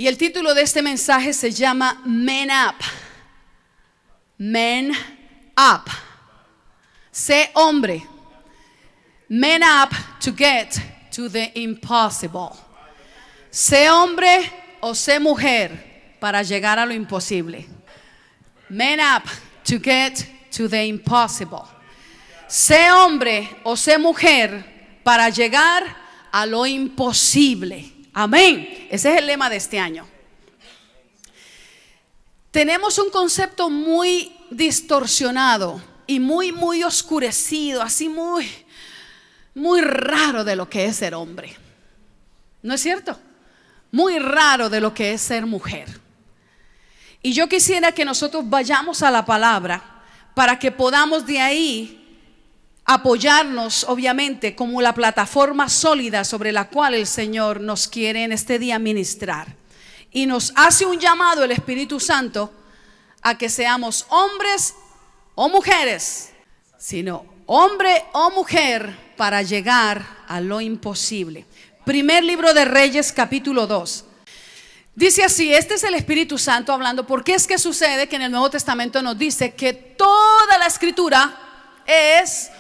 Y el título de este mensaje se llama Men Up. Men Up. Sé hombre. Men up to get to the impossible. Sé hombre o sé mujer para llegar a lo imposible. Men up to get to the impossible. Sé hombre o sé mujer para llegar a lo imposible. Amén. Ese es el lema de este año. Tenemos un concepto muy distorsionado y muy oscurecido, así muy raro de lo que es ser hombre. ¿No es cierto? Muy raro de lo que es ser mujer. Y yo quisiera que nosotros vayamos a la palabra para que podamos de ahí apoyarnos, obviamente, como la plataforma sólida sobre la cual el Señor nos quiere en este día ministrar. Y nos hace un llamado el Espíritu Santo a que seamos hombres o mujeres, sino hombre o mujer para llegar a lo imposible. Primer libro de Reyes, capítulo 2. Dice así, este es el Espíritu Santo hablando, porque es que sucede que en el Nuevo Testamento nos dice que toda la Escritura es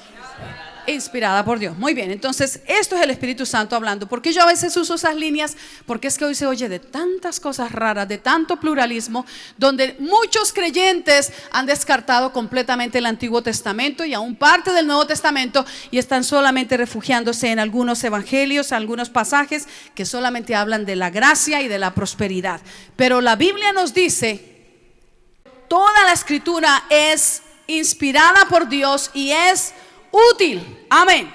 inspirada por Dios. Muy bien, entonces esto es el Espíritu Santo hablando. Porque yo a veces uso esas líneas, porque es que hoy se oye de tantas cosas raras, de tanto pluralismo, donde muchos creyentes han descartado completamente el Antiguo Testamento y aún parte del Nuevo Testamento, y están solamente refugiándose en algunos evangelios, algunos pasajes que solamente hablan de la gracia y de la prosperidad. Pero la Biblia nos dice, toda la Escritura es inspirada por Dios y es útil. Amén.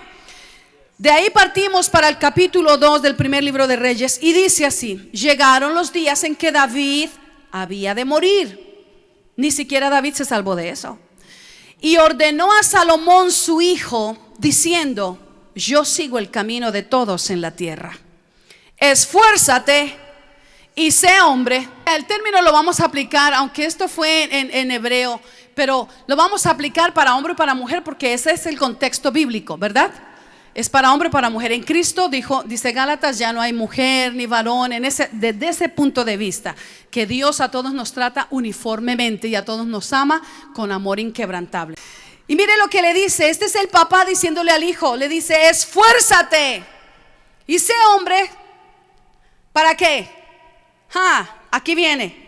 De ahí partimos para el capítulo 2 del primer libro de Reyes y dice así: llegaron los días en que David había de morir. Ni siquiera David se salvó de eso. Y ordenó a Salomón su hijo diciendo: yo sigo el camino de todos en la tierra. Esfuérzate y sé hombre. El término lo vamos a aplicar, aunque esto fue en hebreo, pero lo vamos a aplicar para hombre y para mujer, porque ese es el contexto bíblico, ¿verdad? Es para hombre y para mujer. En Cristo, dice Gálatas, ya no hay mujer ni varón. Desde ese punto de vista, que Dios a todos nos trata uniformemente y a todos nos ama con amor inquebrantable. Y mire lo que le dice, este es el papá diciéndole al hijo, le dice: esfuérzate y sé hombre. ¿Para qué? Aquí viene.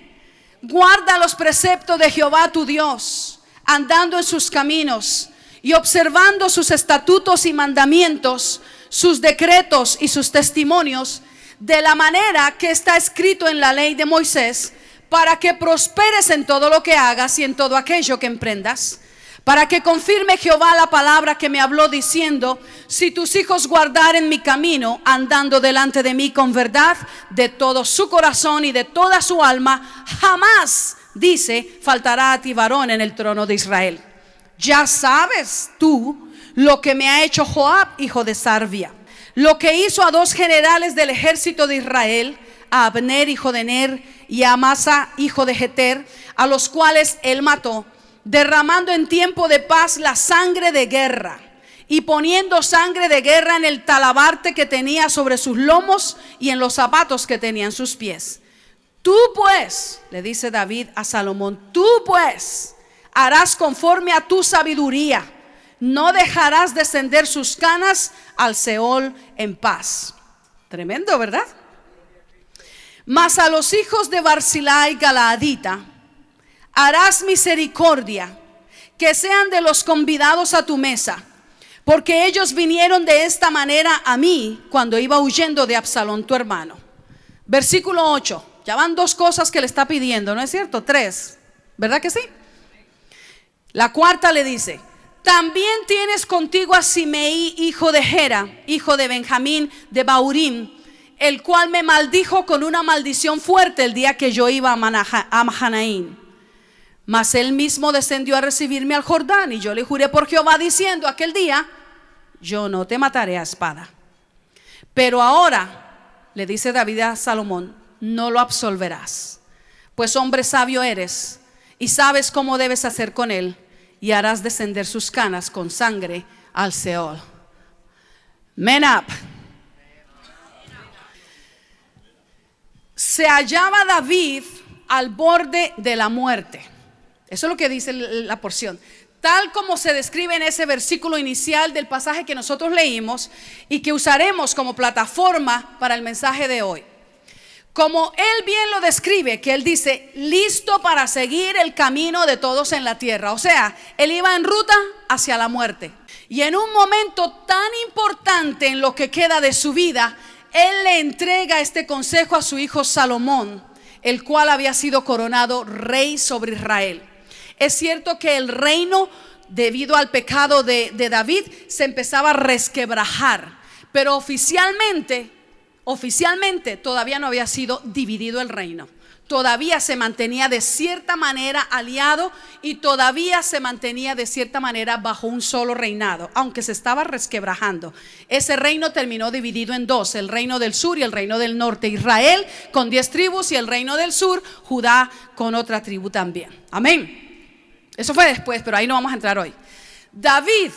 Guarda los preceptos de Jehová tu Dios, andando en sus caminos y observando sus estatutos y mandamientos, sus decretos y sus testimonios, de la manera que está escrito en la ley de Moisés, para que prosperes en todo lo que hagas y en todo aquello que emprendas. Para que confirme Jehová la palabra que me habló diciendo: si tus hijos guardaren mi camino, andando delante de mí con verdad, de todo su corazón y de toda su alma, jamás, dice, faltará a ti varón en el trono de Israel. Ya sabes tú lo que me ha hecho Joab, hijo de Sarvia, lo que hizo a dos generales del ejército de Israel, a Abner, hijo de Ner, y a Amasa, hijo de Jeter, a los cuales él mató, derramando en tiempo de paz la sangre de guerra y poniendo sangre de guerra en el talabarte que tenía sobre sus lomos y en los zapatos que tenía en sus pies. Tú pues, le dice David a Salomón, tú pues harás conforme a tu sabiduría, no dejarás descender sus canas al Seol en paz. Tremendo, ¿verdad? Mas a los hijos de Barzilai Galaadita harás misericordia, que sean de los convidados a tu mesa, porque ellos vinieron de esta manera a mí cuando iba huyendo de Absalón tu hermano. Versículo 8, ya van dos cosas que le está pidiendo, ¿no es cierto? 3, ¿verdad que sí? La cuarta le dice: también tienes contigo a Simei, hijo de Gera, hijo de Benjamín de Baurim, el cual me maldijo con una maldición fuerte el día que yo iba a Mahanaim. Mas él mismo descendió a recibirme al Jordán, y yo le juré por Jehová diciendo aquel día: yo no te mataré a espada. Pero ahora, le dice David a Salomón, no lo absolverás, pues hombre sabio eres y sabes cómo debes hacer con él, y harás descender sus canas con sangre al Seol. Men up. se hallaba David al borde de la muerte. Eso es lo que dice la porción, tal como se describe en ese versículo inicial del pasaje que nosotros leímos y que usaremos como plataforma para el mensaje de hoy. Como él bien lo describe, que él dice, listo para seguir el camino de todos en la tierra. O sea, él iba en ruta hacia la muerte. Y en un momento tan importante en lo que queda de su vida, él le entrega este consejo a su hijo Salomón, el cual había sido coronado rey sobre Israel. Es cierto que el reino, debido al pecado de David, se empezaba a resquebrajar, pero oficialmente todavía no había sido dividido el reino. Todavía se mantenía de cierta manera aliado y todavía se mantenía de cierta manera bajo un solo reinado, aunque se estaba resquebrajando. Ese reino terminó dividido en dos: el reino del sur y el reino del norte. Israel con 10 tribus y el reino del sur, Judá, con otra tribu también. Amén. Eso fue después, pero ahí no vamos a entrar hoy. David,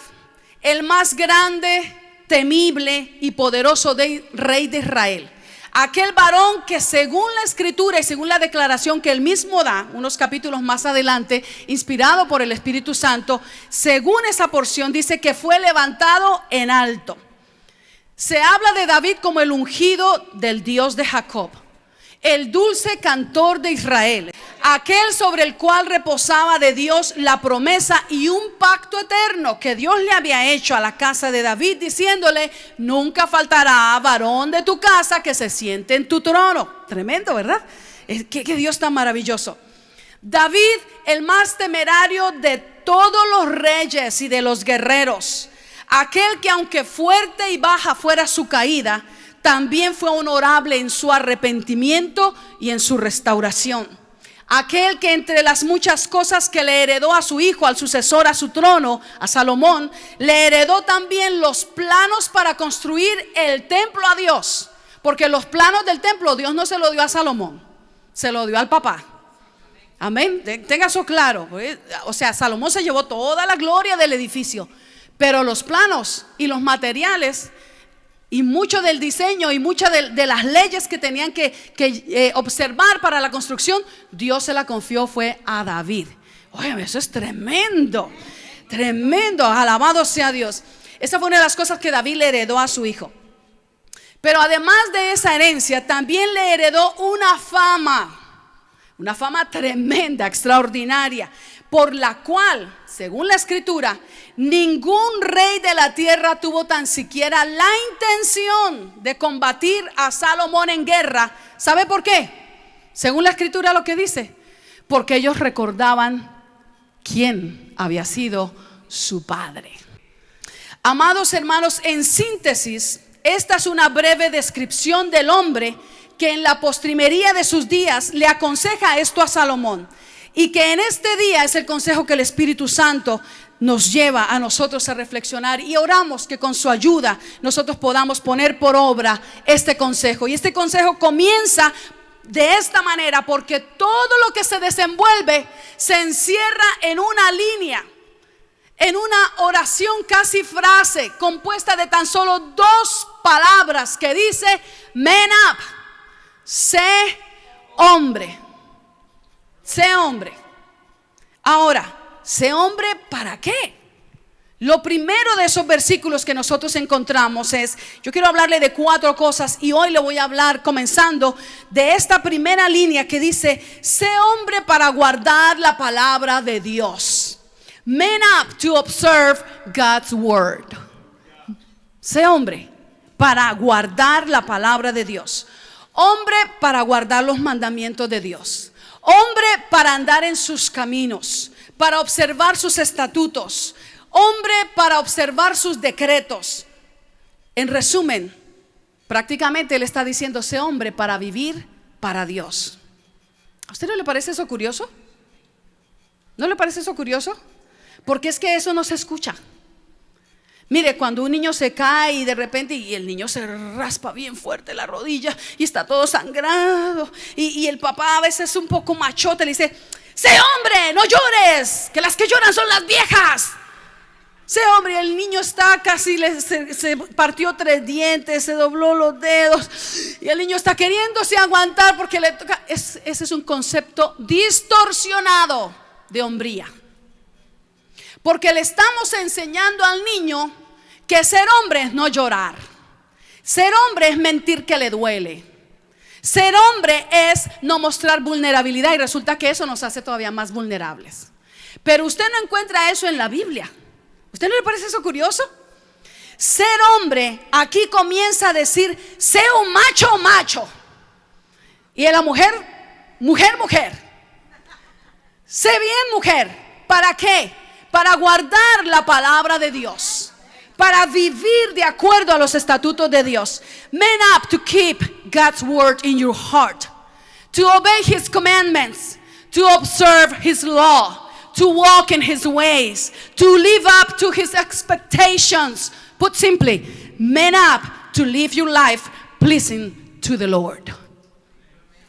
el más grande, temible y poderoso rey de Israel, aquel varón que según la escritura y según la declaración que él mismo da unos capítulos más adelante, inspirado por el Espíritu Santo, según esa porción dice que fue levantado en alto. Se habla de David como el ungido del Dios de Jacob, el dulce cantor de Israel, aquel sobre el cual reposaba de Dios la promesa y un pacto eterno que Dios le había hecho a la casa de David, diciéndole: nunca faltará varón de tu casa que se siente en tu trono. Tremendo, ¿verdad? Qué Dios tan maravilloso. David, el más temerario de todos los reyes y de los guerreros, aquel que aunque fuerte y baja fuera su caída, también fue honorable en su arrepentimiento y en su restauración. Aquel que entre las muchas cosas que le heredó a su hijo, al sucesor a su trono, a Salomón, le heredó también los planos para construir el templo a Dios. Porque los planos del templo Dios no se lo dio a Salomón, se lo dio al papá. Amén, tenga eso claro. O sea, Salomón se llevó toda la gloria del edificio, pero los planos y los materiales y mucho del diseño y muchas de las leyes que tenían que observar para la construcción, Dios se la confió fue a David. Oye, eso es tremendo, tremendo, alabado sea Dios. Esa fue una de las cosas que David le heredó a su hijo. Pero además de esa herencia, también le heredó una fama tremenda, extraordinaria, por la cual, según la escritura, ningún rey de la tierra tuvo tan siquiera la intención de combatir a Salomón en guerra. ¿Sabe por qué? Según la escritura lo que dice, porque ellos recordaban quién había sido su padre. Amados hermanos, en síntesis, esta es una breve descripción del hombre que en la postrimería de sus días le aconseja esto a Salomón. Y que en este día es el consejo que el Espíritu Santo nos lleva a nosotros a reflexionar, y oramos que con su ayuda nosotros podamos poner por obra este consejo. Y este consejo comienza de esta manera, porque todo lo que se desenvuelve se encierra en una línea, en una oración casi frase compuesta de tan solo 2 palabras que dice: man up, sé hombre. Sé hombre. Ahora, sé hombre, ¿para qué? Lo primero de esos versículos que nosotros encontramos es, yo quiero hablarle de 4 cosas, y hoy le voy a hablar comenzando de esta primera línea que dice: sé hombre para guardar la palabra de Dios. Man up to observe God's word. Sé hombre para guardar la palabra de Dios. Hombre para guardar los mandamientos de Dios. Hombre para andar en sus caminos, para observar sus estatutos. Hombre para observar sus decretos. En resumen, prácticamente él está diciendo: sé hombre para vivir para Dios. ¿A usted no le parece eso curioso? ¿No le parece eso curioso? Porque es que eso no se escucha. Mire, cuando un niño se cae y de repente y el niño se raspa bien fuerte la rodilla y está todo sangrado, y el papá a veces un poco machote le dice: sé hombre, no llores, que las que lloran son las viejas. Ese hombre, el niño está casi, se partió 3 dientes, se dobló los dedos y el niño está queriéndose aguantar porque le toca. Ese es un concepto distorsionado de hombría. Porque le estamos enseñando al niño que ser hombre es no llorar. Ser hombre es mentir que le duele. Ser hombre es no mostrar vulnerabilidad y resulta que eso nos hace todavía más vulnerables. Pero usted no encuentra eso en la Biblia. ¿Usted no le parece eso curioso? Ser hombre aquí comienza a decir, sé un macho, macho. Y en la mujer, mujer, mujer. Sé bien mujer. ¿Para qué? Para guardar la palabra de Dios. Para vivir de acuerdo a los estatutos de Dios. Man up to keep God's word in your heart. To obey His commandments. To observe His law. To walk in His ways, to live up to His expectations. Put simply, man up to live your life pleasing to the Lord.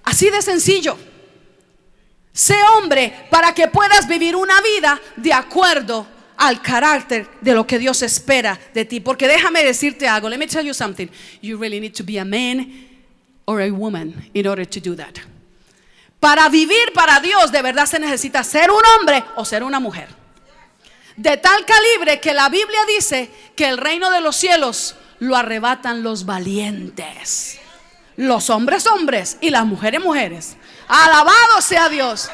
Así de sencillo. Sé hombre para que puedas vivir una vida de acuerdo al carácter de lo que Dios espera de ti. Porque déjame decirte algo. Let me tell you something. You really need to be a man or a woman in order to do that. Para vivir para Dios de verdad se necesita ser un hombre o ser una mujer. De tal calibre que la Biblia dice que el reino de los cielos lo arrebatan los valientes. Los hombres hombres y las mujeres mujeres. Alabado sea Dios.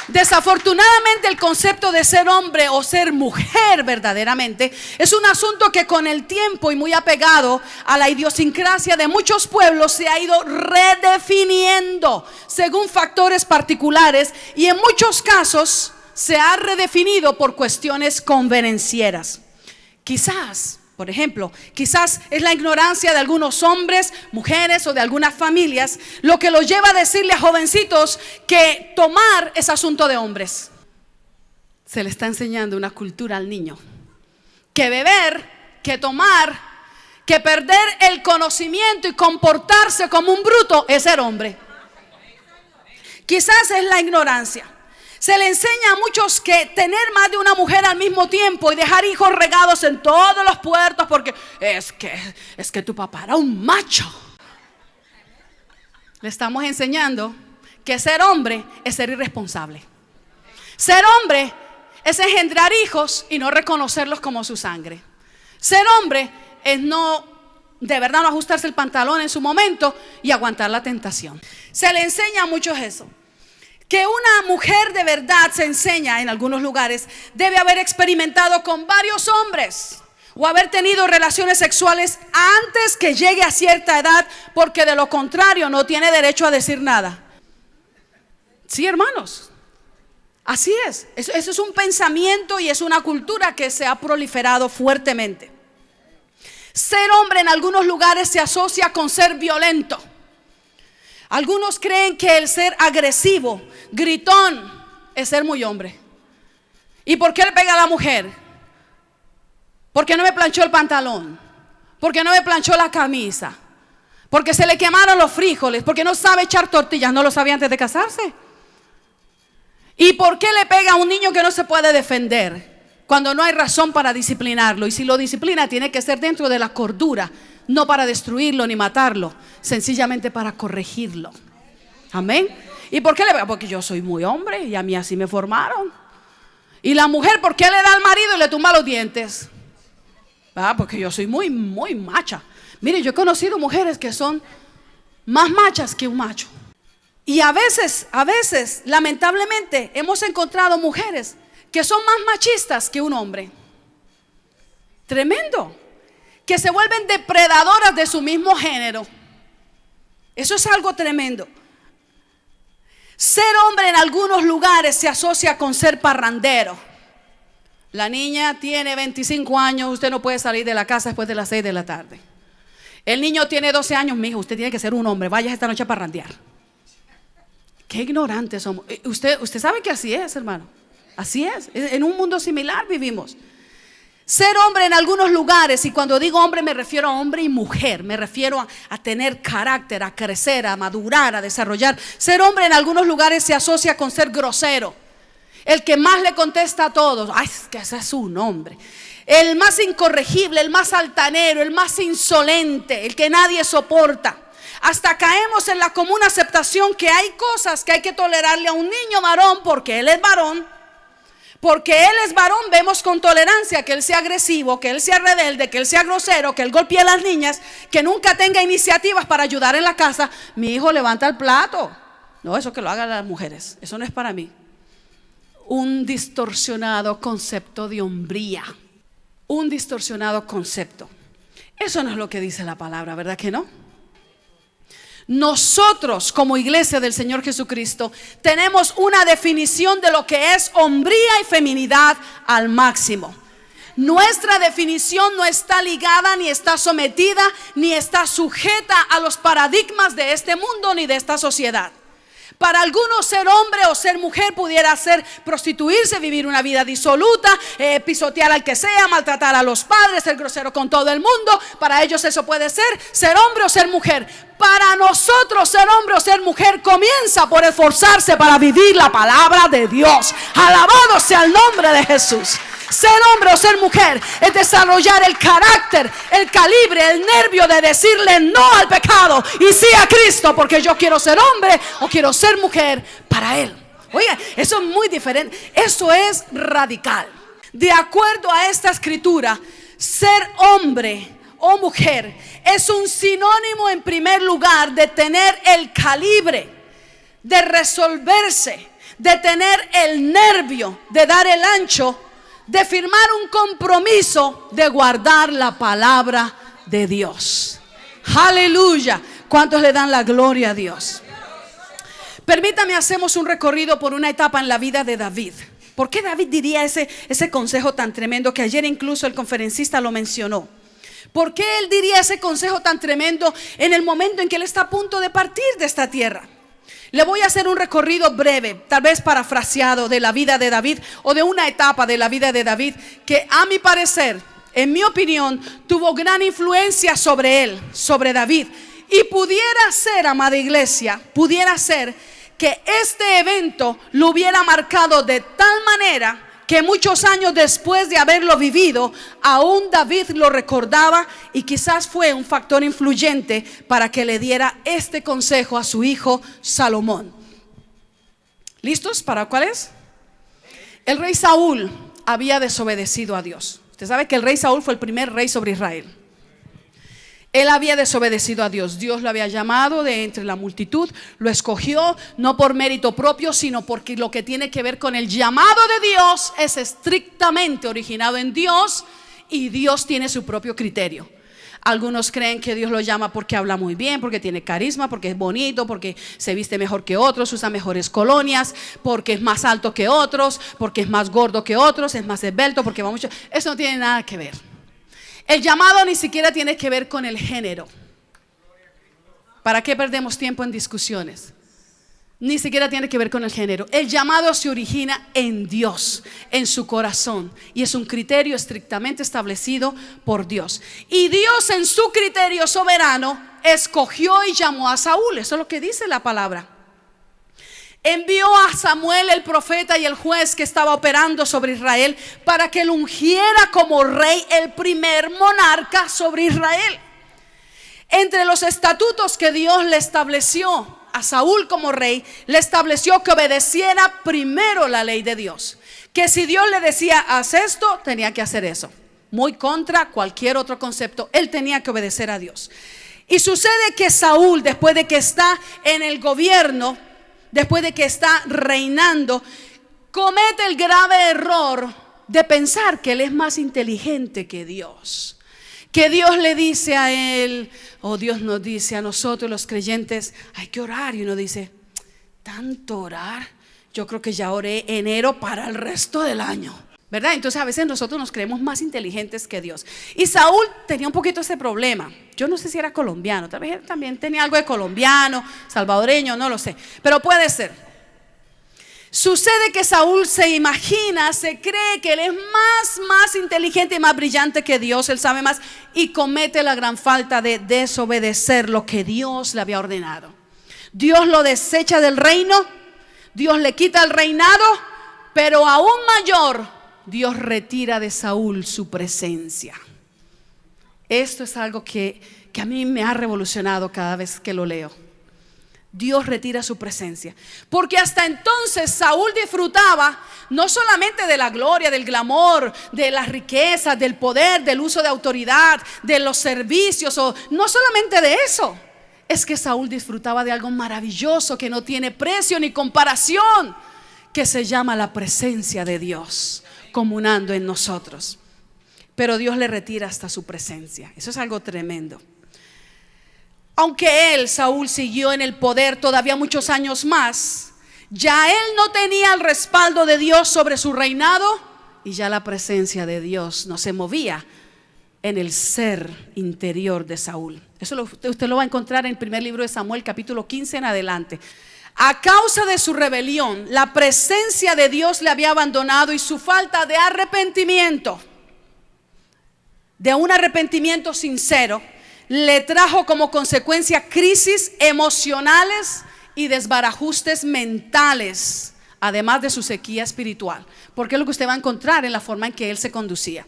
Desafortunadamente el concepto de ser hombre o ser mujer verdaderamente es un asunto que con el tiempo y muy apegado a la idiosincrasia de muchos pueblos se ha ido redefiniendo según factores particulares y en muchos casos se ha redefinido por cuestiones convenencieras. Quizás, por ejemplo, quizás es la ignorancia de algunos hombres, mujeres o de algunas familias lo que los lleva a decirle a jovencitos que tomar es asunto de hombres. Se le está enseñando una cultura al niño. Que beber, que tomar, que perder el conocimiento y comportarse como un bruto es ser hombre. Quizás es la ignorancia. Se le enseña a muchos que tener más de una mujer al mismo tiempo y dejar hijos regados en todos los puertos porque es que tu papá era un macho. Le estamos enseñando que ser hombre es ser irresponsable. Ser hombre es engendrar hijos y no reconocerlos como su sangre. Ser hombre es de verdad no ajustarse el pantalón en su momento y aguantar la tentación. Se le enseña a muchos eso. Que una mujer de verdad, se enseña en algunos lugares, debe haber experimentado con varios hombres o haber tenido relaciones sexuales antes que llegue a cierta edad, porque de lo contrario no tiene derecho a decir nada. Sí, hermanos, así es. Eso es un pensamiento y es una cultura que se ha proliferado fuertemente. Ser hombre en algunos lugares se asocia con ser violento. Algunos creen que el ser agresivo, gritón, es ser muy hombre. ¿Y por qué le pega a la mujer? Porque no me planchó el pantalón, porque no me planchó la camisa, porque se le quemaron los frijoles, porque no sabe echar tortillas, no lo sabía antes de casarse. ¿Y por qué le pega a un niño que no se puede defender cuando no hay razón para disciplinarlo? Y si lo disciplina tiene que ser dentro de la cordura, no para destruirlo ni matarlo, sencillamente para corregirlo. Amén. ¿Y por qué le pega? Porque yo soy muy hombre y a mí así me formaron. Y la mujer, ¿por qué le da al marido y le tumba los dientes? Porque yo soy muy, muy macha. Mire, yo he conocido mujeres que son más machas que un macho. Y a veces, lamentablemente, hemos encontrado mujeres que son más machistas que un hombre. Tremendo. Que se vuelven depredadoras de su mismo género. Eso es algo tremendo. Ser hombre en algunos lugares se asocia con ser parrandero. La niña tiene 25 años, usted no puede salir de la casa después de las 6 de la tarde. El niño tiene 12 años, mijo, usted tiene que ser un hombre, vaya esta noche a parrandear. Qué ignorantes somos. Usted sabe que así es, hermano. Así es, en un mundo similar vivimos. Ser hombre en algunos lugares, y cuando digo hombre me refiero a hombre y mujer, me refiero a tener carácter, a crecer, a madurar, a desarrollar. Ser hombre en algunos lugares se asocia con ser grosero. el que más le contesta a todos. Ay, es que ese es su nombre. El más incorregible, el más altanero, el más insolente, el que nadie soporta. Hasta caemos en la común aceptación que hay cosas que hay que tolerarle a un niño varón porque él es varón. Porque él es varón, vemos con tolerancia que él sea agresivo, que él sea rebelde, que él sea grosero, que él golpee a las niñas, que nunca tenga iniciativas para ayudar en la casa. Mi hijo levanta el plato. No, eso que lo hagan las mujeres, eso no es para mí. Un distorsionado concepto de hombría. Un distorsionado concepto. Eso no es lo que dice la palabra, ¿verdad que no? Nosotros como iglesia del Señor Jesucristo tenemos una definición de lo que es hombría y feminidad al máximo. Nuestra definición no está ligada, ni está sometida, ni está sujeta a los paradigmas de este mundo ni de esta sociedad. Para algunos ser hombre o ser mujer pudiera ser prostituirse, vivir una vida disoluta, pisotear al que sea, maltratar a los padres, ser grosero con todo el mundo. Para ellos eso puede ser hombre o ser mujer. Para nosotros ser hombre o ser mujer comienza por esforzarse para vivir la palabra de Dios. Alabado sea el nombre de Jesús. Ser hombre o ser mujer es desarrollar el carácter, el calibre, el nervio de decirle no al pecado y sí a Cristo, porque yo quiero ser hombre o quiero ser mujer para Él. Oiga, eso es muy diferente, eso es radical. De acuerdo a esta escritura, ser hombre o mujer es un sinónimo en primer lugar de tener el calibre, de resolverse, de tener el nervio, de dar el ancho, de firmar un compromiso de guardar la palabra de Dios. Aleluya. ¿Cuántos le dan la gloria a Dios? Permítame, hacemos un recorrido por una etapa en la vida de David. ¿Por qué David diría ese consejo tan tremendo que ayer incluso el conferencista lo mencionó? ¿Por qué él diría ese consejo tan tremendo en el momento en que él está a punto de partir de esta tierra? Le voy a hacer un recorrido breve, tal vez parafraseado, de la vida de David o de una etapa de la vida de David que a mi parecer, en mi opinión, tuvo gran influencia sobre él, sobre David. Y pudiera ser, amada iglesia, pudiera ser que este evento lo hubiera marcado de tal manera que muchos años después de haberlo vivido, aún David lo recordaba y quizás fue un factor influyente para que le diera este consejo a su hijo Salomón. ¿Listos? ¿Para cuál es? El rey Saúl había desobedecido a Dios. Usted sabe que el rey Saúl fue el primer rey sobre Israel. Él había desobedecido a Dios. Dios lo había llamado de entre la multitud, lo escogió no por mérito propio, sino porque lo que tiene que ver con el llamado de Dios es estrictamente originado en Dios y Dios tiene su propio criterio. Algunos creen que Dios lo llama porque habla muy bien, porque tiene carisma, porque es bonito, porque se viste mejor que otros, usa mejores colonias, porque es más alto que otros, porque es más gordo que otros, es más esbelto, porque va mucho. Eso no tiene nada que ver. El llamado ni siquiera tiene que ver con el género. ¿Para qué perdemos tiempo en discusiones? Ni siquiera tiene que ver con el género. El llamado se origina en Dios, en su corazón, y es un criterio estrictamente establecido por Dios. Y Dios, en su criterio soberano, escogió y llamó a Saúl. Eso es lo que dice la palabra. Envió a Samuel, el profeta y el juez que estaba operando sobre Israel, para que lo ungiera como rey, el primer monarca sobre Israel. Entre los estatutos que Dios le estableció a Saúl como rey, le estableció que obedeciera primero la ley de Dios. Que si Dios le decía, haz esto, tenía que hacer eso. Muy contra cualquier otro concepto, él tenía que obedecer a Dios. Y sucede que Saúl, después de que está en el gobierno, después de que está reinando, comete el grave error de pensar que él es más inteligente que Dios. Que Dios le dice a él, o Dios nos dice a nosotros los creyentes, hay que orar. Y uno dice, ¿tanto orar? Yo creo que ya oré enero para el resto del año, ¿verdad? Entonces a veces nosotros nos creemos más inteligentes que Dios. Y Saúl tenía un poquito ese problema. Yo no sé si era colombiano, tal vez también tenía algo de colombiano, salvadoreño, no lo sé, pero puede ser. Sucede que Saúl se imagina, se cree que él es más inteligente y más brillante que Dios, él sabe más, y comete la gran falta de desobedecer lo que Dios le había ordenado. Dios lo desecha del reino, Dios le quita el reinado, Pero aún mayor, Dios retira de Saúl su presencia. Esto es algo que a mí me ha revolucionado cada vez que lo leo. Dios retira su presencia, porque hasta entonces Saúl disfrutaba no solamente de la gloria, del glamour, de las riquezas, del poder, del uso de autoridad, de los servicios, o no solamente de eso. Es que Saúl disfrutaba de algo maravilloso que no tiene precio ni comparación, que se llama la presencia de Dios comunando en nosotros. Pero Dios le retira hasta su presencia. Eso es algo tremendo. Aunque él, Saúl, siguió en el poder todavía muchos años más, ya él no tenía el respaldo de Dios sobre su reinado, y ya la presencia de Dios no se movía en el ser interior de Saúl. Eso usted lo va a encontrar en el primer libro de Samuel, capítulo 15 en adelante. A causa de su rebelión, la presencia de Dios le había abandonado, y su falta de arrepentimiento, de un arrepentimiento sincero, le trajo como consecuencia crisis emocionales y desbarajustes mentales, además de su sequía espiritual, porque es lo que usted va a encontrar en la forma en que él se conducía.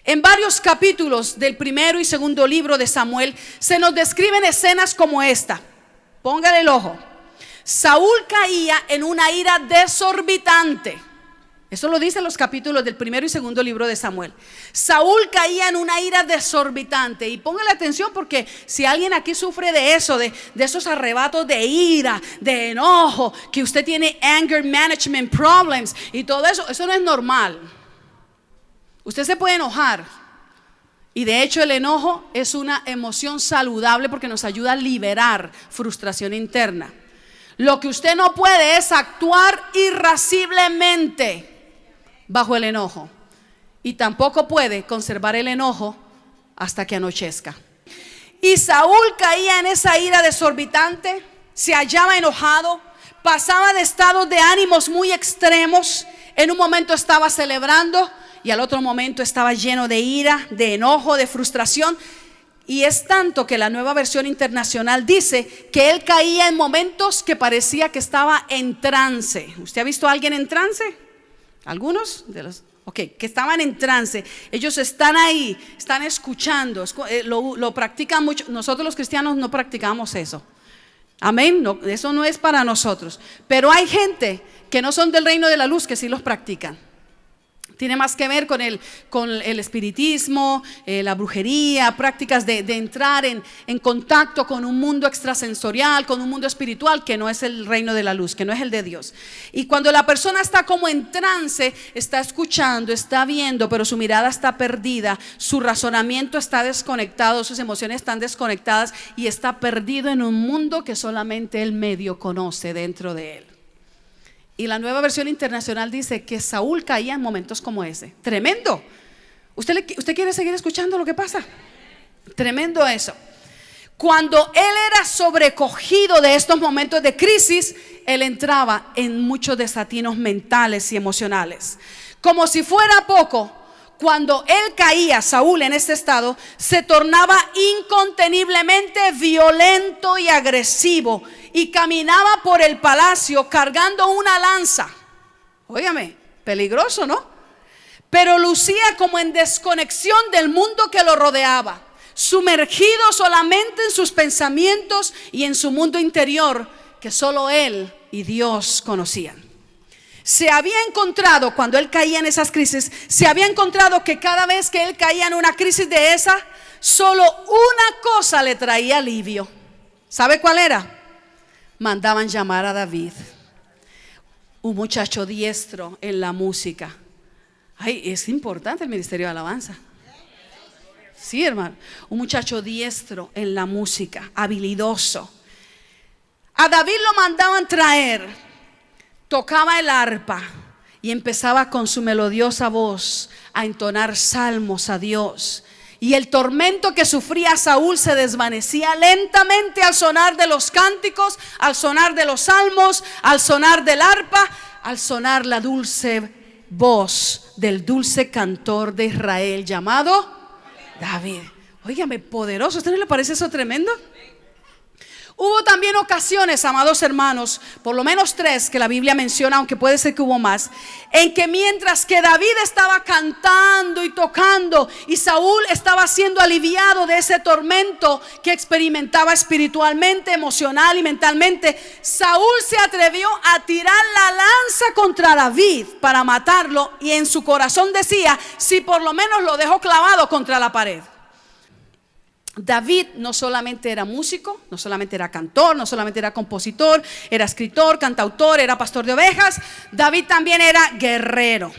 En varios capítulos del primero y segundo libro de Samuel se nos describen escenas como esta. Póngale el ojo. Saúl caía en una ira desorbitante. Eso lo dicen los capítulos del primero y segundo libro de Samuel. Saúl caía en una ira desorbitante. Y póngale atención, porque si alguien aquí sufre de eso, de esos arrebatos de ira, de enojo, que usted tiene anger management problems y todo eso, eso no es normal. Usted se puede enojar. Y de hecho el enojo es una emoción saludable porque nos ayuda a liberar frustración interna. Lo que usted no puede es actuar irasciblemente bajo el enojo, y tampoco puede conservar el enojo hasta que anochezca. Y Saúl caía en esa ira desorbitante, se hallaba enojado, pasaba de estados de ánimos muy extremos. En un momento estaba celebrando y al otro momento estaba lleno de ira, de enojo, de frustración. Y es tanto que la Nueva Versión Internacional dice que él caía en momentos que parecía que estaba en trance. ¿Usted ha visto a alguien en trance? Algunos de los que estaban en trance. Ellos están ahí, están escuchando, lo practican mucho. Nosotros los cristianos no practicamos eso. Amén, no, eso no es para nosotros. Pero hay gente que no son del reino de la luz que sí los practican. Tiene más que ver con el espiritismo, la brujería, prácticas de entrar en contacto con un mundo extrasensorial, con un mundo espiritual que no es el reino de la luz, que no es el de Dios. Y cuando la persona está como en trance, está escuchando, está viendo, pero su mirada está perdida, su razonamiento está desconectado, sus emociones están desconectadas y está perdido en un mundo que solamente él medio conoce dentro de él. Y la Nueva Versión Internacional dice que Saúl caía en momentos como ese. Tremendo. ¿Usted quiere seguir escuchando lo que pasa? Tremendo eso. Cuando él era sobrecogido de estos momentos de crisis, él entraba en muchos desatinos mentales y emocionales. Como si fuera poco, cuando él caía, Saúl, en este estado, se tornaba inconteniblemente violento y agresivo, y caminaba por el palacio cargando una lanza. Óigame, peligroso, ¿no? Pero lucía como en desconexión del mundo que lo rodeaba, sumergido solamente en sus pensamientos y en su mundo interior que solo él y Dios conocían. Se había encontrado, cuando él caía en esas crisis, se había encontrado que cada vez que él caía en una crisis de esa, solo una cosa le traía alivio. ¿Sabe cuál era? Mandaban llamar a David, un muchacho diestro en la música. Ay, es importante el ministerio de alabanza. Sí, hermano, un muchacho diestro en la música, habilidoso. A David lo mandaban traer. Tocaba el arpa y empezaba con su melodiosa voz a entonar salmos a Dios. Y el tormento que sufría Saúl se desvanecía lentamente al sonar de los cánticos, al sonar de los salmos, al sonar del arpa, al sonar la dulce voz del dulce cantor de Israel llamado David. Óigame, poderoso. ¿A usted no le parece eso tremendo? Hubo también ocasiones, amados hermanos, por lo menos 3 que la Biblia menciona, aunque puede ser que hubo más, en que mientras que David estaba cantando y tocando y Saúl estaba siendo aliviado de ese tormento que experimentaba espiritualmente, emocional y mentalmente, Saúl se atrevió a tirar la lanza contra David para matarlo, y en su corazón decía: si por lo menos lo dejo clavado contra la pared. David no solamente era músico, no solamente era cantor, no solamente era compositor, era escritor, cantautor, era pastor de ovejas. David también era guerrero.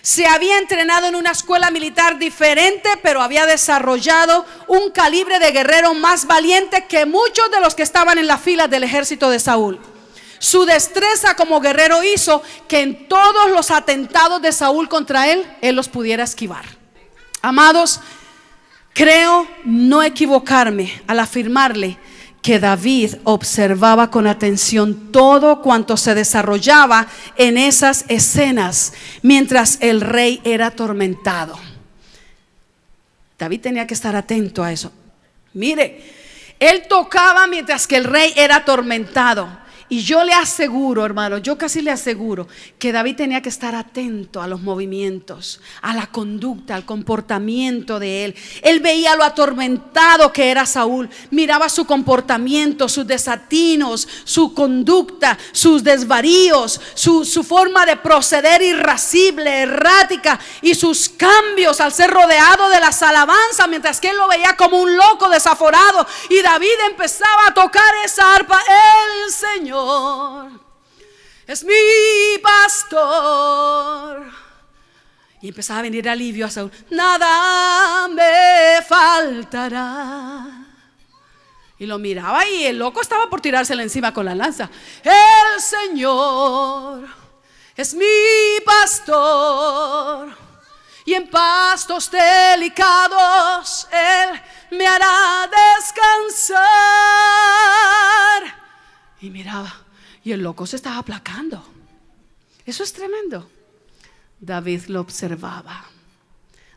Se había entrenado en una escuela militar diferente, pero había desarrollado un calibre de guerrero más valiente que muchos de los que estaban en las filas del ejército de Saúl. Su destreza como guerrero hizo que en todos los atentados de Saúl contra él los pudiera esquivar. Amados, creo no equivocarme al afirmarle que David observaba con atención todo cuanto se desarrollaba en esas escenas mientras el rey era atormentado. David tenía que estar atento a eso. Mire, él tocaba mientras que el rey era atormentado. Y yo le aseguro, hermano, yo casi le aseguro que David tenía que estar atento a los movimientos, a la conducta, al comportamiento de él. Él veía lo atormentado que era Saúl, miraba su comportamiento, sus desatinos, su conducta, sus desvaríos, su forma de proceder irascible, errática, y sus cambios al ser rodeado de las alabanzas, mientras que él lo veía como un loco desaforado. Y David empezaba a tocar esa arpa: el Señor es mi pastor. Y empezaba a venir alivio a Saúl: nada me faltará. Y lo miraba y el loco estaba por tirársela encima con la lanza. El Señor es mi pastor, y en pastos delicados Él me hará descansar. Y miraba, y el loco se estaba aplacando. Eso es tremendo. David lo observaba.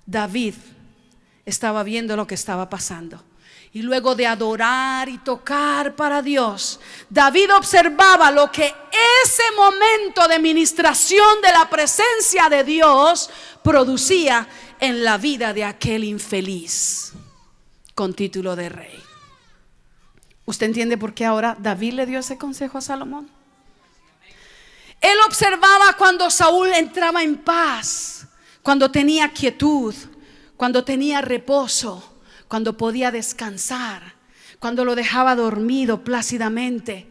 David estaba viendo lo que estaba pasando. Y luego de adorar y tocar para Dios, David observaba lo que ese momento de ministración de la presencia de Dios producía en la vida de aquel infeliz con título de rey. ¿Usted entiende por qué ahora David le dio ese consejo a Salomón? Él observaba cuando Saúl entraba en paz, cuando tenía quietud, cuando tenía reposo, cuando podía descansar, cuando lo dejaba dormido plácidamente,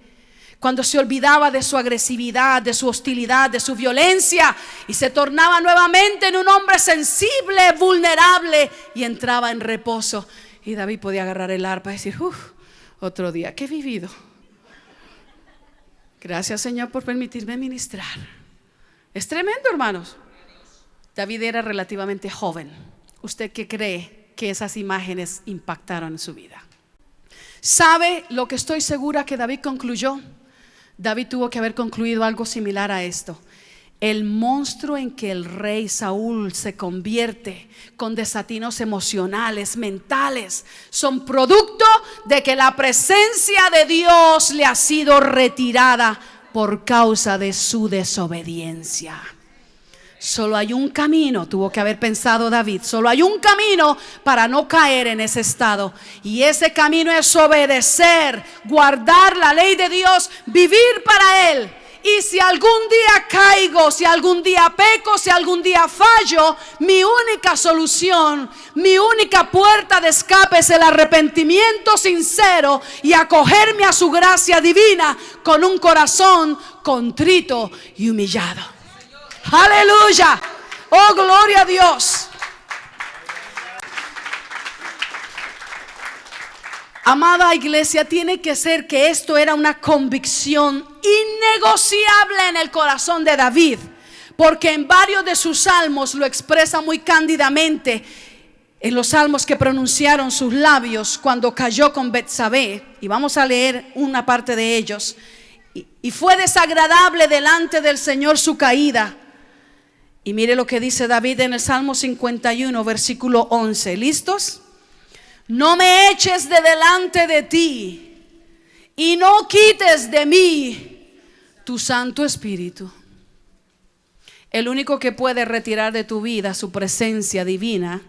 cuando se olvidaba de su agresividad, de su hostilidad, de su violencia, y se tornaba nuevamente en un hombre sensible, vulnerable, y entraba en reposo. Y David podía agarrar el arpa y decir: otro día que he vivido. Gracias, Señor, por permitirme ministrar. Es tremendo, hermanos. David era relativamente joven. ¿Usted qué cree que esas imágenes impactaron en su vida? ¿Sabe lo que estoy segura que David concluyó? David tuvo que haber concluido algo similar a esto. El monstruo en que el rey Saúl se convierte con desatinos emocionales, mentales, son producto de que la presencia de Dios le ha sido retirada por causa de su desobediencia. Solo hay un camino, tuvo que haber pensado David, solo hay un camino para no caer en ese estado, y ese camino es obedecer, guardar la ley de Dios, vivir para Él. Y si algún día caigo, si algún día peco, si algún día fallo, mi única solución, mi única puerta de escape es el arrepentimiento sincero y acogerme a su gracia divina con un corazón contrito y humillado. Aleluya. Oh, gloria a Dios. Amada iglesia, tiene que ser que esto era una convicción innegociable en el corazón de David, porque en varios de sus salmos lo expresa muy cándidamente. En los salmos que pronunciaron sus labios cuando cayó con Betsabé, y vamos a leer una parte de ellos. Y fue desagradable delante del Señor su caída. Y mire lo que dice David en el Salmo 51, versículo 11. ¿Listos? No me eches de delante de ti y no quites de mí tu Santo Espíritu. El único que puede retirar de tu vida su presencia divina,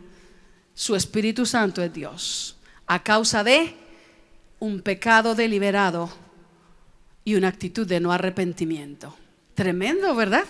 su Espíritu Santo, es Dios, a causa de un pecado deliberado y una actitud de no arrepentimiento. Tremendo, ¿verdad?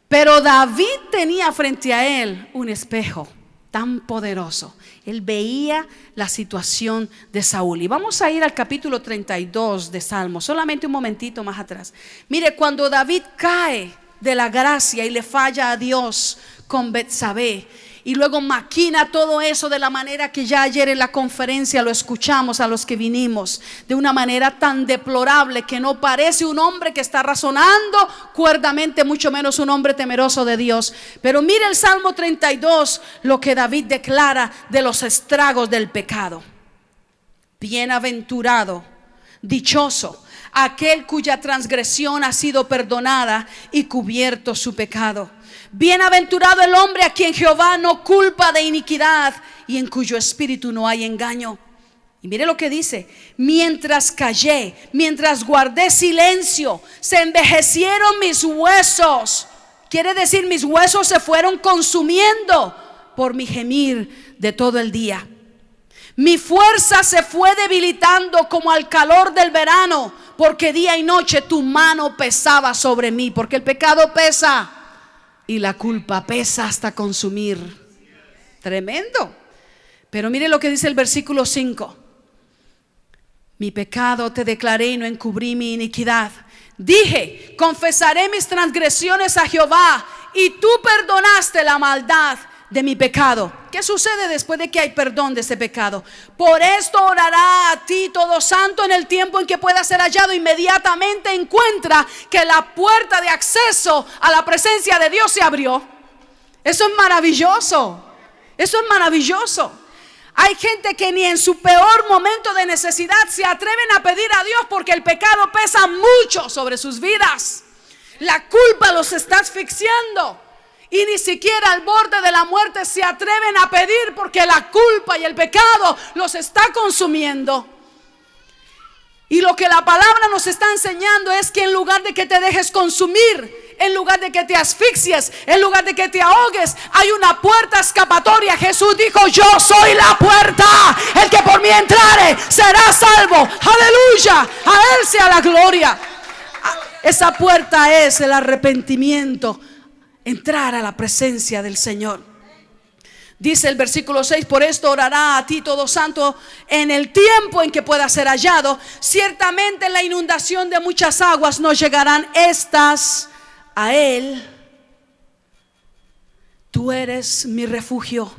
Pero David tenía frente a él un espejo tan poderoso. Él veía la situación de Saúl. Y vamos a ir al capítulo 32 de Salmos, solamente un momentito más atrás. Mire, cuando David cae de la gracia y le falla a Dios con Betsabé, y luego maquina todo eso de la manera que ya ayer en la conferencia lo escuchamos a los que vinimos, de una manera tan deplorable que no parece un hombre que está razonando cuerdamente, mucho menos un hombre temeroso de Dios. Pero mire el Salmo 32, lo que David declara de los estragos del pecado. Bienaventurado, dichoso, aquel cuya transgresión ha sido perdonada y cubierto su pecado. Bienaventurado el hombre a quien Jehová no culpa de iniquidad y en cuyo espíritu no hay engaño. Y mire lo que dice: mientras callé, mientras guardé silencio, se envejecieron mis huesos. Quiere decir, mis huesos se fueron consumiendo por mi gemir de todo el día. Mi fuerza se fue debilitando como al calor del verano, porque día y noche tu mano pesaba sobre mí. Porque el pecado pesa y la culpa pesa hasta consumir. Tremendo. Pero mire lo que dice el versículo 5. Mi pecado te declaré y no encubrí mi iniquidad. Dije, confesaré mis transgresiones a Jehová, y tú perdonaste la maldad de mi pecado. ¿Qué sucede después de que hay perdón de ese pecado? Por esto orará a ti todo santo en el tiempo en que pueda ser hallado. Inmediatamente encuentra que la puerta de acceso a la presencia de Dios se abrió. Eso es maravilloso. Eso es maravilloso. Hay gente que ni en su peor momento de necesidad se atreven a pedir a Dios, porque el pecado pesa mucho sobre sus vidas. La culpa los está asfixiando. Y ni siquiera al borde de la muerte se atreven a pedir, porque la culpa y el pecado los está consumiendo. Y lo que la palabra nos está enseñando es que en lugar de que te dejes consumir, en lugar de que te asfixies, en lugar de que te ahogues, hay una puerta escapatoria. Jesús dijo: yo soy la puerta, el que por mí entrare será salvo. Aleluya, a Él sea la gloria. Esa puerta es el arrepentimiento, entrar a la presencia del Señor. Dice el versículo 6: por esto orará a ti todo santo en el tiempo en que pueda ser hallado. Ciertamente en la inundación de muchas aguas no llegarán estas a él. Tú eres mi refugio.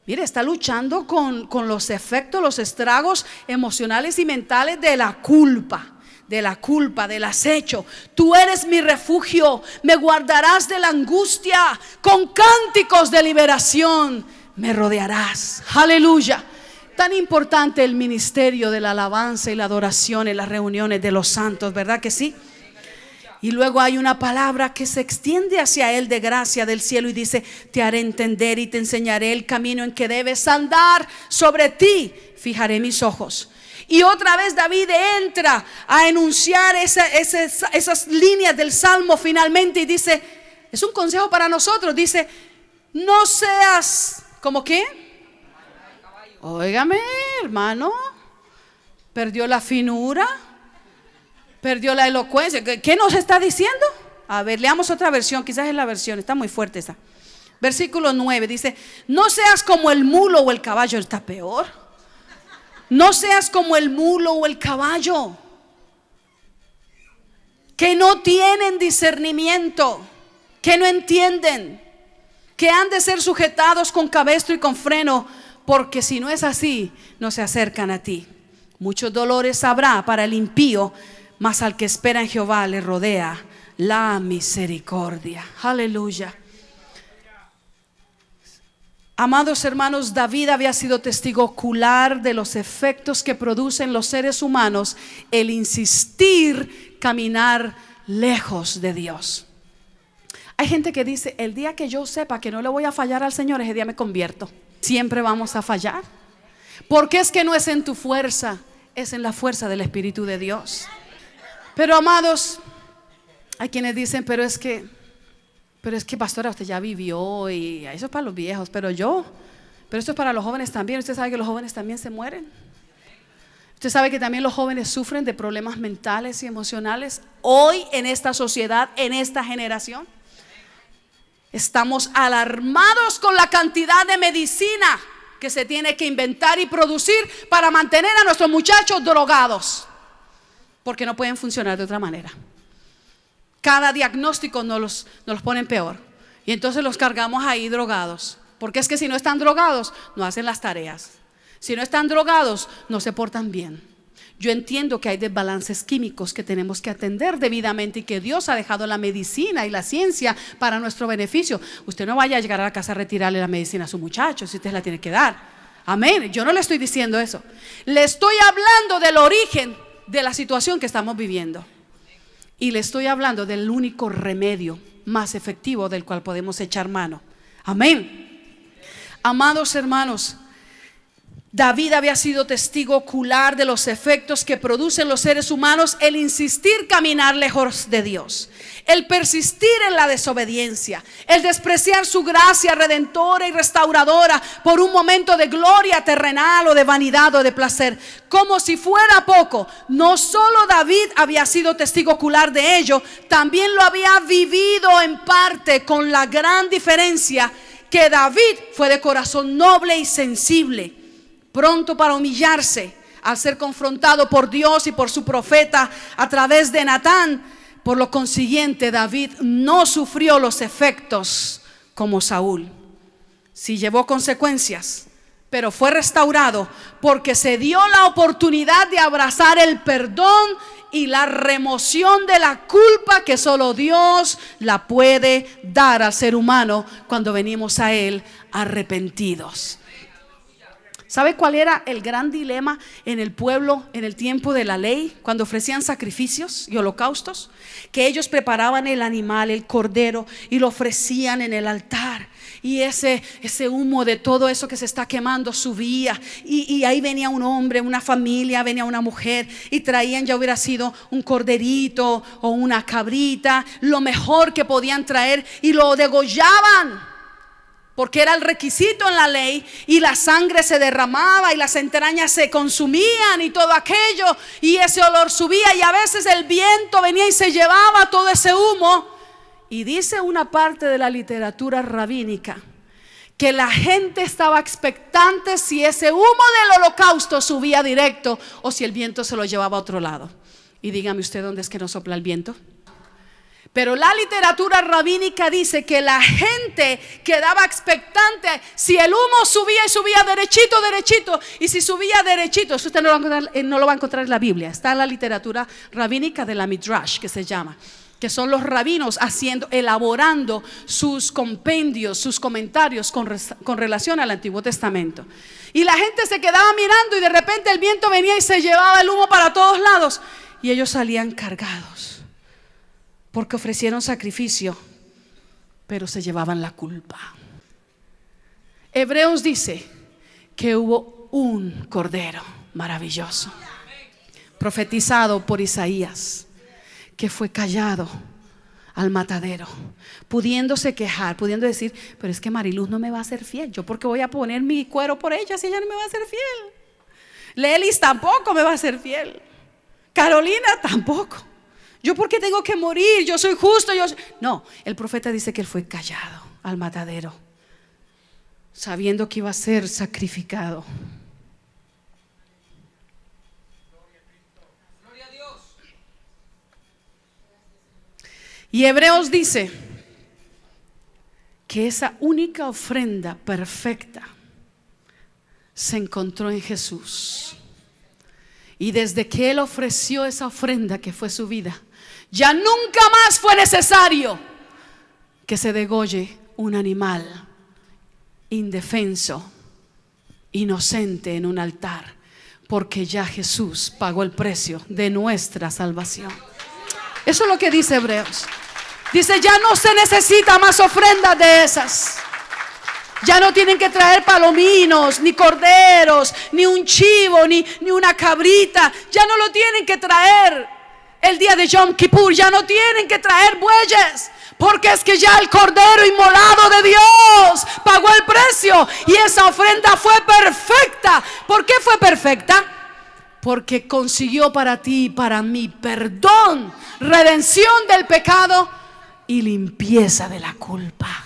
Mire, está luchando con los efectos, los estragos emocionales y mentales de la culpa. Del acecho. Tú eres mi refugio, me guardarás de la angustia, con cánticos de liberación me rodearás. Aleluya. Tan importante el ministerio de la alabanza y la adoración en las reuniones de los santos, ¿verdad que sí? Y luego hay una palabra que se extiende hacia él de gracia del cielo y dice: te haré entender y te enseñaré el camino en que debes andar, sobre ti fijaré mis ojos. Y otra vez David entra a enunciar esas líneas del Salmo finalmente, y dice, es un consejo para nosotros, dice: no seas, ¿como qué? Óigame, hermano, perdió la finura, perdió la elocuencia. ¿Qué nos está diciendo? A ver, leamos otra versión, quizás es la versión, está muy fuerte esa. Versículo 9 dice: no seas como el mulo o el caballo. Está peor. No seas como el mulo o el caballo, que no tienen discernimiento, que no entienden, que han de ser sujetados con cabestro y con freno, porque si no es así, no se acercan a ti. Muchos dolores habrá para el impío, mas al que espera en Jehová le rodea la misericordia. Aleluya. Amados hermanos, David había sido testigo ocular de los efectos que producen los seres humanos el insistir caminar lejos de Dios. Hay gente que dice: el día que yo sepa que no le voy a fallar al Señor, ese día me convierto. Siempre vamos a fallar, porque es que no es en tu fuerza, es en la fuerza del Espíritu de Dios. Pero amados, hay quienes dicen, pero es que pastora, usted ya vivió y eso es para los viejos, pero esto es para los jóvenes también. Usted sabe que los jóvenes también se mueren. Usted sabe que también los jóvenes sufren de problemas mentales y emocionales. Hoy en esta sociedad, en esta generación, estamos alarmados con la cantidad de medicina que se tiene que inventar y producir para mantener a nuestros muchachos drogados, porque no pueden funcionar de otra manera. Cada diagnóstico nos los ponen peor, y entonces los cargamos ahí drogados, porque es que si no están drogados no hacen las tareas, si no están drogados no se portan bien. Yo entiendo que hay desbalances químicos que tenemos que atender debidamente y que Dios ha dejado la medicina y la ciencia para nuestro beneficio. Usted no vaya a llegar a la casa a retirarle la medicina a su muchacho si usted la tiene que dar. Amén. Yo no le estoy diciendo eso. Le estoy hablando del origen de la situación que estamos viviendo. Y le estoy hablando del único remedio más efectivo del cual podemos echar mano. Amén. Amados hermanos, David había sido testigo ocular de los efectos que producen los seres humanos el insistir caminar lejos de Dios, el persistir en la desobediencia, el despreciar su gracia redentora y restauradora por un momento de gloria terrenal o de vanidad o de placer. Como si fuera poco, no solo David había sido testigo ocular de ello, también lo había vivido en parte, con la gran diferencia que David fue de corazón noble y sensible, pronto para humillarse al ser confrontado por Dios y por su profeta a través de Natán. Por lo consiguiente, David no sufrió los efectos como Saúl. Sí llevó consecuencias, pero fue restaurado porque se dio la oportunidad de abrazar el perdón y la remoción de la culpa que solo Dios la puede dar al ser humano cuando venimos a Él arrepentidos. ¿Sabe cuál era el gran dilema en el pueblo en el tiempo de la ley, cuando ofrecían sacrificios y holocaustos? Que ellos preparaban el animal, el cordero, y lo ofrecían en el altar. Y ese humo de todo eso que se está quemando subía, y ahí venía un hombre, una familia, venía una mujer, y traían, ya hubiera sido un corderito o una cabrita, lo mejor que podían traer, y lo degollaban, porque era el requisito en la ley, y la sangre se derramaba y las entrañas se consumían y todo aquello, y ese olor subía, y a veces el viento venía y se llevaba todo ese humo. Y dice una parte de la literatura rabínica que la gente estaba expectante si ese humo del holocausto subía directo o si el viento se lo llevaba a otro lado. Y dígame usted, ¿dónde es que no sopla el viento? Pero la literatura rabínica dice que la gente quedaba expectante si el humo subía y subía derechito, derechito. Y si subía derechito, eso usted no lo va a encontrar en la Biblia. Está en la literatura rabínica de la Midrash, que se llama, que son los rabinos elaborando sus compendios, sus comentarios con relación al Antiguo Testamento. Y la gente se quedaba mirando, y de repente el viento venía y se llevaba el humo para todos lados, y ellos salían cargados porque ofrecieron sacrificio, pero se llevaban la culpa. Hebreos dice que hubo un cordero maravilloso, profetizado por Isaías, que fue callado al matadero, pudiéndose quejar, pudiendo decir, pero es que Mariluz no me va a ser fiel. ¿Yo por qué voy a poner mi cuero por ella si ella no me va a ser fiel? Lelis tampoco me va a ser fiel, Carolina tampoco. ¿Yo por qué tengo que morir? Yo soy justo. No, el profeta dice que él fue callado al matadero, sabiendo que iba a ser sacrificado. Gloria a Dios. Y Hebreos dice que esa única ofrenda perfecta se encontró en Jesús. Y desde que Él ofreció esa ofrenda, que fue su vida, ya nunca más fue necesario que se degolle un animal indefenso, inocente en un altar, porque ya Jesús pagó el precio de nuestra salvación. Eso es lo que dice Hebreos. Dice, ya no se necesita más ofrendas de esas. Ya no tienen que traer palominos, ni corderos, ni un chivo, ni una cabrita. Ya no lo tienen que traer el día de Yom Kippur. Ya no tienen que traer bueyes, porque es que ya el cordero inmolado de Dios pagó el precio. Y esa ofrenda fue perfecta. ¿Por qué fue perfecta? Porque consiguió para ti y para mí perdón, redención del pecado y limpieza de la culpa.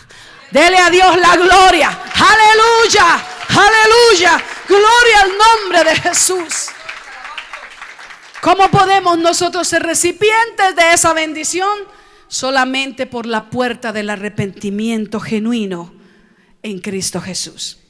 Dele a Dios la gloria. Aleluya, aleluya. Gloria al nombre de Jesús. ¿Cómo podemos nosotros ser recipientes de esa bendición? Solamente por la puerta del arrepentimiento genuino en Cristo Jesús.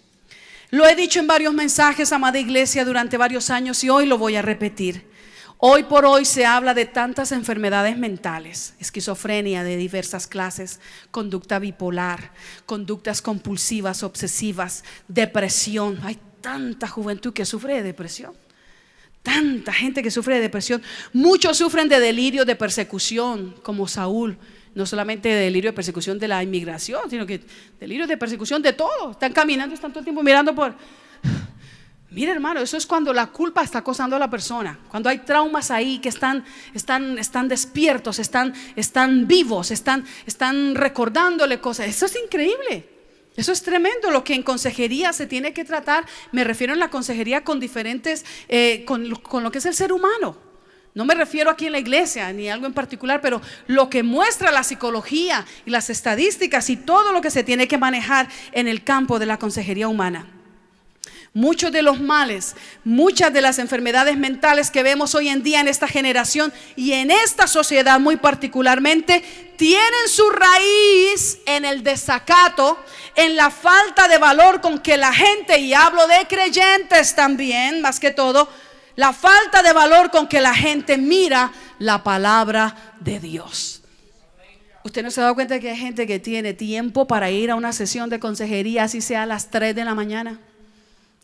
Lo he dicho en varios mensajes, amada iglesia, durante varios años, y hoy lo voy a repetir. Hoy por hoy se habla de tantas enfermedades mentales: esquizofrenia de diversas clases, conducta bipolar, conductas compulsivas, obsesivas, depresión. Hay tanta juventud que sufre de depresión, tanta gente que sufre de depresión. Muchos sufren de delirio de persecución, como Saúl. No solamente de delirio de persecución de la inmigración, sino que delirio de persecución de todo. Están caminando, están todo el tiempo mirando por... Mira, hermano, eso es cuando la culpa está acosando a la persona. Cuando hay traumas ahí que están despiertos, están vivos, están recordándole cosas. Eso es increíble. Eso es tremendo. Lo que en consejería se tiene que tratar, me refiero en la consejería con diferentes, con lo que es el ser humano. No me refiero aquí en la iglesia ni algo en particular, pero lo que muestra la psicología y las estadísticas y todo lo que se tiene que manejar en el campo de la consejería humana. Muchos de los males, muchas de las enfermedades mentales que vemos hoy en día en esta generación y en esta sociedad muy particularmente, tienen su raíz en el desacato, en la falta de valor con que la gente, y hablo de creyentes también, más que todo, la falta de valor con que la gente mira la palabra de Dios. ¿Usted no se ha dado cuenta que hay gente que tiene tiempo para ir a una sesión de consejería, así sea a las 3 de la mañana?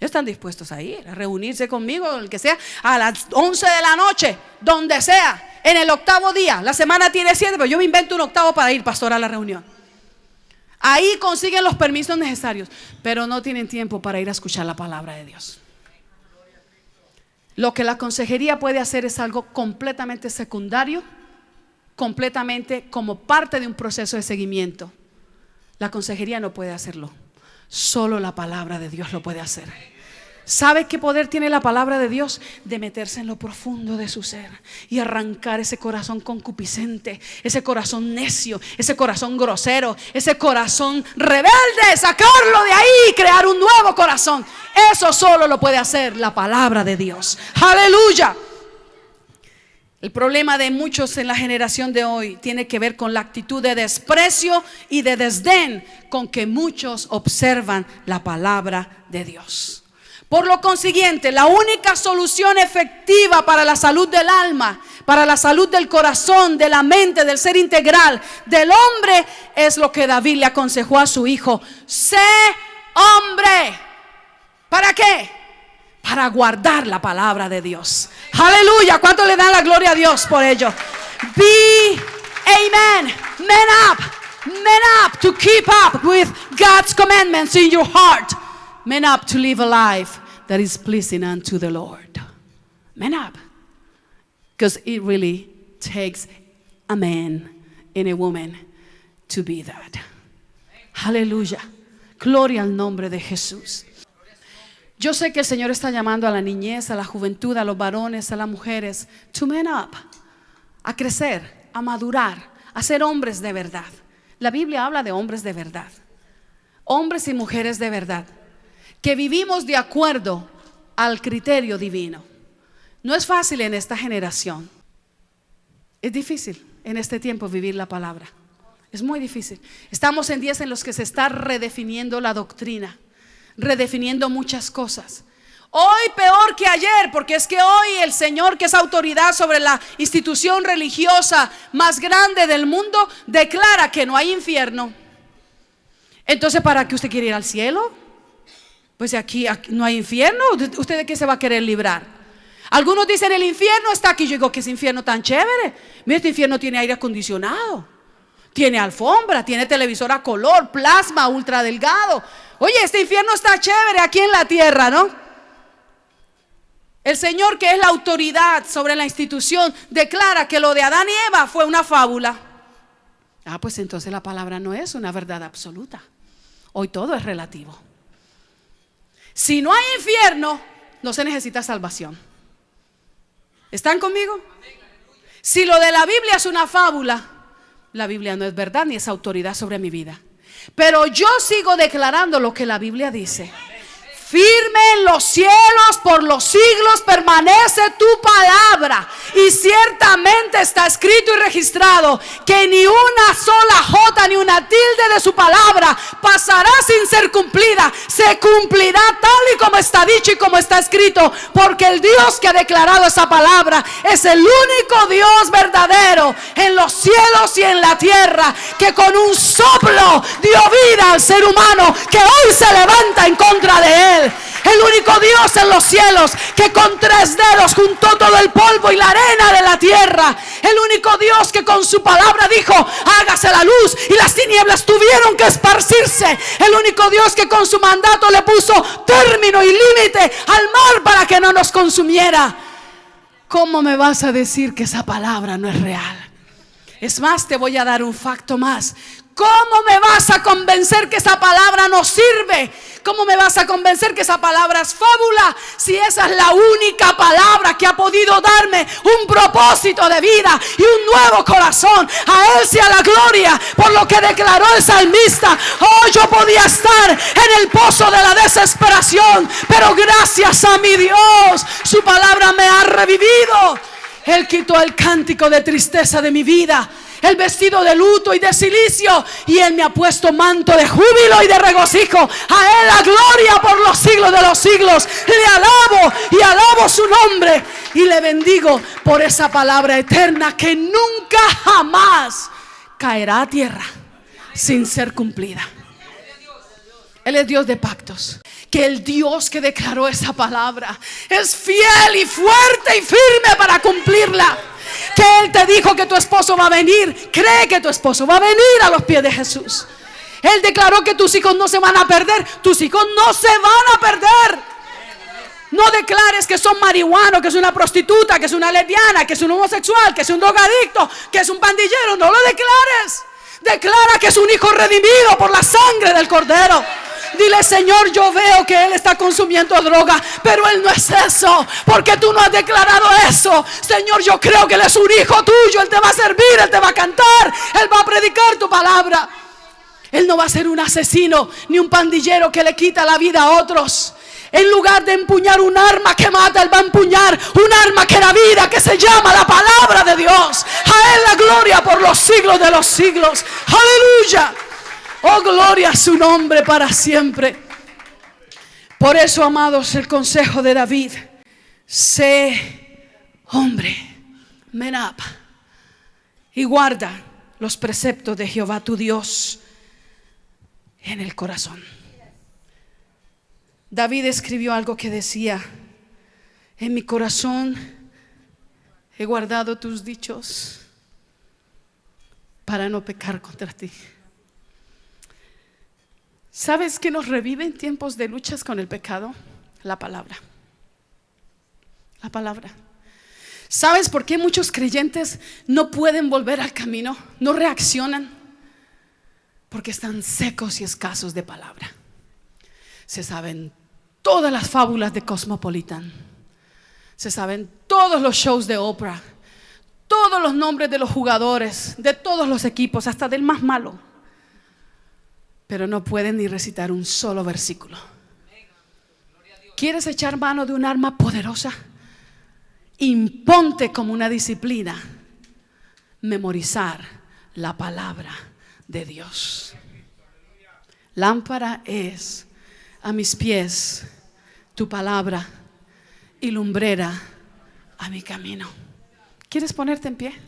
Ellos están dispuestos a ir, a reunirse conmigo, el que sea, a las 11 de la noche, donde sea, en el 8º día. La semana tiene 7, pero yo me invento un 8º para ir, pastor, a la reunión. Ahí consiguen los permisos necesarios, pero no tienen tiempo para ir a escuchar la palabra de Dios. Lo que la consejería puede hacer es algo completamente secundario, completamente como parte de un proceso de seguimiento. La consejería no puede hacerlo, solo la palabra de Dios lo puede hacer. ¿Sabe qué poder tiene la palabra de Dios? De meterse en lo profundo de su ser y arrancar ese corazón concupiscente, ese corazón necio, ese corazón grosero, ese corazón rebelde, sacarlo de ahí y crear un nuevo corazón. Eso solo lo puede hacer la palabra de Dios. ¡Aleluya! El problema de muchos en la generación de hoy tiene que ver con la actitud de desprecio y de desdén con que muchos observan la palabra de Dios. Por lo consiguiente, la única solución efectiva para la salud del alma, para la salud del corazón, de la mente, del ser integral, del hombre, es lo que David le aconsejó a su hijo: sé hombre. ¿Para qué? Para guardar la palabra de Dios. Aleluya. ¿Cuánto le dan la gloria a Dios por ello? Be, amen, men up to keep up with God's commandments in your heart. Men up to live a life that is pleasing unto the Lord. Men up. Because it really takes a man and a woman to be that. Aleluya. Gloria al nombre de Jesús. Yo sé que el Señor está llamando a la niñez, a la juventud, a los varones, a las mujeres, to man up, a crecer, a madurar, a ser hombres de verdad. La Biblia habla de hombres de verdad, hombres y mujeres de verdad, que vivimos de acuerdo al criterio divino. No es fácil en esta generación. Es difícil en este tiempo vivir la palabra. Es muy difícil. Estamos en días en los que se está redefiniendo la doctrina, redefiniendo muchas cosas. Hoy peor que ayer, porque es que hoy el Señor, que es autoridad sobre la institución religiosa más grande del mundo, declara que no hay infierno. Entonces, ¿para qué usted quiere ir al cielo? Pues aquí no hay infierno. ¿Usted de qué se va a querer librar? Algunos dicen el infierno está aquí. Yo digo, ¿qué es infierno tan chévere? Mira, este infierno tiene aire acondicionado, Tiene alfombra, tiene televisor a color, plasma, ultra delgado. Oye, este infierno está chévere aquí en la tierra, ¿no? El Señor, que es la autoridad sobre la institución, declara que lo de Adán y Eva fue una fábula. Pues entonces la palabra no es una verdad absoluta. Hoy todo es relativo. Si no hay infierno, no se necesita salvación. ¿Están conmigo? Si lo de la Biblia es una fábula, la Biblia no es verdad ni es autoridad sobre mi vida. Pero yo sigo declarando lo que la Biblia dice. Firme en los cielos, por los siglos permanece tu palabra. Y ciertamente está escrito y registrado que ni una sola jota ni una tilde de su palabra pasará sin ser cumplida. Se cumplirá tal y como está dicho y como está escrito, porque el Dios que ha declarado esa palabra es el único Dios verdadero en los cielos y en la tierra, que con un soplo dio vida al ser humano que hoy se levanta en contra de él. El único Dios en los cielos, que con 3 dedos juntó todo el polvo y la arena de la tierra. El único Dios que con su palabra dijo: hágase la luz, y las tinieblas tuvieron que esparcirse. El único Dios que con su mandato le puso término y límite al mar para que no nos consumiera. ¿Cómo me vas a decir que esa palabra no es real? Es más, te voy a dar un facto más. ¿Cómo me vas a convencer que esa palabra no sirve? ¿Cómo me vas a convencer que esa palabra es fábula, si esa es la única palabra que ha podido darme un propósito de vida y un nuevo corazón? A Él sea la gloria por lo que declaró el salmista. Yo podía estar en el pozo de la desesperación, pero gracias a mi Dios, su palabra me ha revivido. Él quitó el cántico de tristeza de mi vida, el vestido de luto y de cilicio, y Él me ha puesto manto de júbilo y de regocijo. A Él la gloria por los siglos de los siglos. Le alabo y alabo su nombre, y le bendigo por esa palabra eterna que nunca jamás caerá a tierra sin ser cumplida. Él es Dios de pactos. Que el Dios que declaró esa palabra es fiel y fuerte y firme para cumplirla. Que Él te dijo que tu esposo va a venir. Cree que tu esposo va a venir a los pies de Jesús. Él declaró que tus hijos no se van a perder. Tus hijos no se van a perder. No declares que son marihuanos, que es una prostituta, que es una lesbiana, que es un homosexual, que es un drogadicto, que es un pandillero. No lo declares. Declara que es un hijo redimido por la sangre del Cordero. Dile: Señor, yo veo que él está consumiendo droga, pero él no es eso, porque tú no has declarado eso. Señor, yo creo que él es un hijo tuyo. Él te va a servir, él te va a cantar, él va a predicar tu palabra. Él no va a ser un asesino ni un pandillero que le quita la vida a otros. En lugar de empuñar un arma que mata, él va a empuñar un arma que da vida, que se llama la palabra de Dios. A Él la gloria por los siglos de los siglos. Aleluya. Oh, gloria a su nombre para siempre. Por eso, amados, el consejo de David: sé hombre, man up, y guarda los preceptos de Jehová tu Dios en el corazón. David escribió algo que decía: en mi corazón he guardado tus dichos para no pecar contra ti. ¿Sabes qué nos revive en tiempos de luchas con el pecado? La palabra. La palabra. ¿Sabes por qué muchos creyentes no pueden volver al camino? No reaccionan. Porque están secos y escasos de palabra. Se saben todas las fábulas de Cosmopolitan. Se saben todos los shows de Oprah. Todos los nombres de los jugadores, de todos los equipos, hasta del más malo. Pero no pueden ni recitar un solo versículo. ¿Quieres echar mano de un arma poderosa? Imponte como una disciplina memorizar la palabra de Dios. Lámpara es a mis pies tu palabra y lumbrera a mi camino. ¿Quieres ponerte en pie?